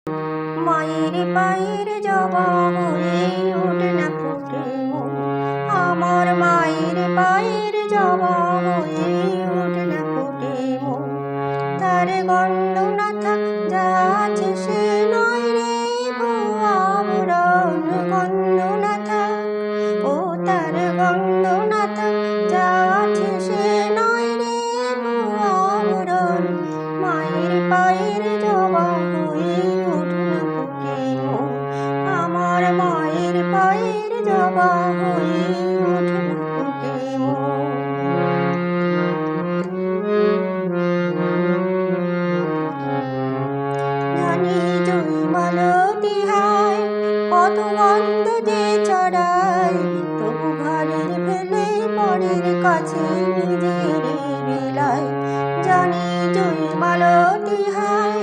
মায়ের পায়ের জবা হয়ে ওঠে না ফুটে মন, আমার মায়ের পায়ের জবা হয়ে ওঠে না ফুটে মন। তার গন্ধ না থাক যা আছে সে নয় রে আবরণ, গন্ধ না থাক ও তার গন্ধ না থাক যা আছে সে নয় রে আবরণ। মায়ের পায়ের জবা হয়ে ওঠে না ফুটে মন, আমার মায়ের পায়ের জবা হয়ে ওঠে না ফুটে মন। জানি জয়মালতি হায় কত গন্ধ যে ছড়ায়, তবু ঘরের ফেলে পরের কাছে নিজের বিলায়। জানি জয়মালতি হায়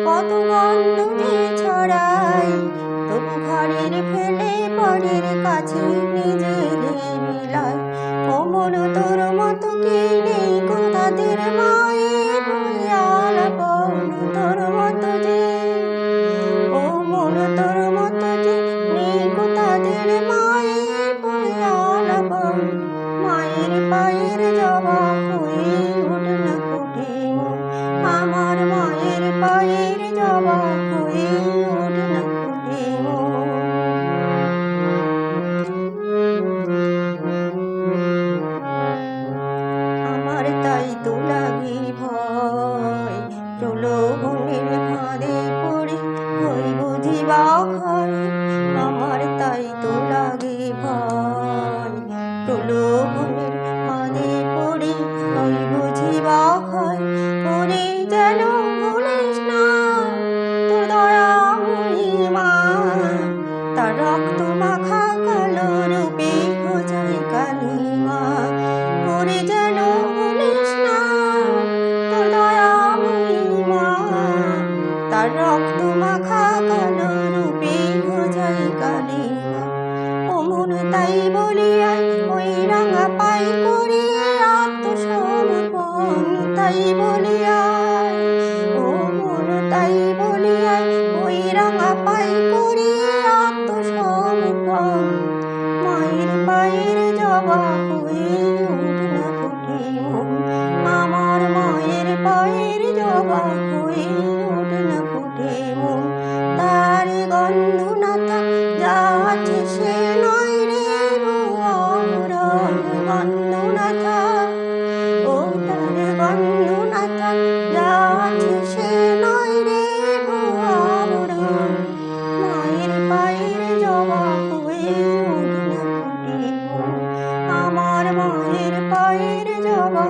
কত গন্ধ যে ছড়ায়, তবু ঘরের ফেলে পরের কাছে নিজের বিলায়। ও মন তোর মতো কি নেই গো তাদের মায়ের আলাপন, তোর মতো যে ও মন তোর মতো যে নেই গো তাদের মায়ের আলাপন। মায়ের পায়ের জবা হয়ে ওঠে না ফুটে মন, আমার মায়ের পায়ের জবা হয়ে ওঠে না ফুটে মন। আমার তাই তো লাগে ভয়, প্রলোভনের ফাঁদে পড়ে হই বুঝি বা ক্ষয়। আমার তাই তো লাগে ভয়, প্রলোভনের ফাঁদে পড়ে হই বুঝি বা ক্ষয়। ওরে যেন ভুলিস না তোর দয়াময়ী মা, তার রক্ত মাখা কালো রূপে খোঁজাই কালিমা। ওরে যেন ভুলিস না তোর দয়াময়ী মা, তার রক্ত মাখা কালো রূপে খোঁজাই কালিমা। ও মন তাই বলিয়াই ওই রাঙা পাই করি আত্মসমর্পণ, তাই বলিয়াই ও মন তাই বলিয়াই ওই রাঙা পাই করি আত্মসমর্পণ। মায়ের পায়ের জবা হয়ে ওঠে না ফুটে মন, আমার মায়ের পায়ের জবা হয়ে ওঠে না ফুটে মন। তার গন্ধ না থাক যা আছে সে নয় রে আবরণ, গন্ধ না থাক ও তার গন্ধ না থাক যা আছে সে নয় রে আবরণ। মায়ের পায়ের জবা হয়ে ওঠে না ফুটে মন, আমার মায়ের পায়ের জবা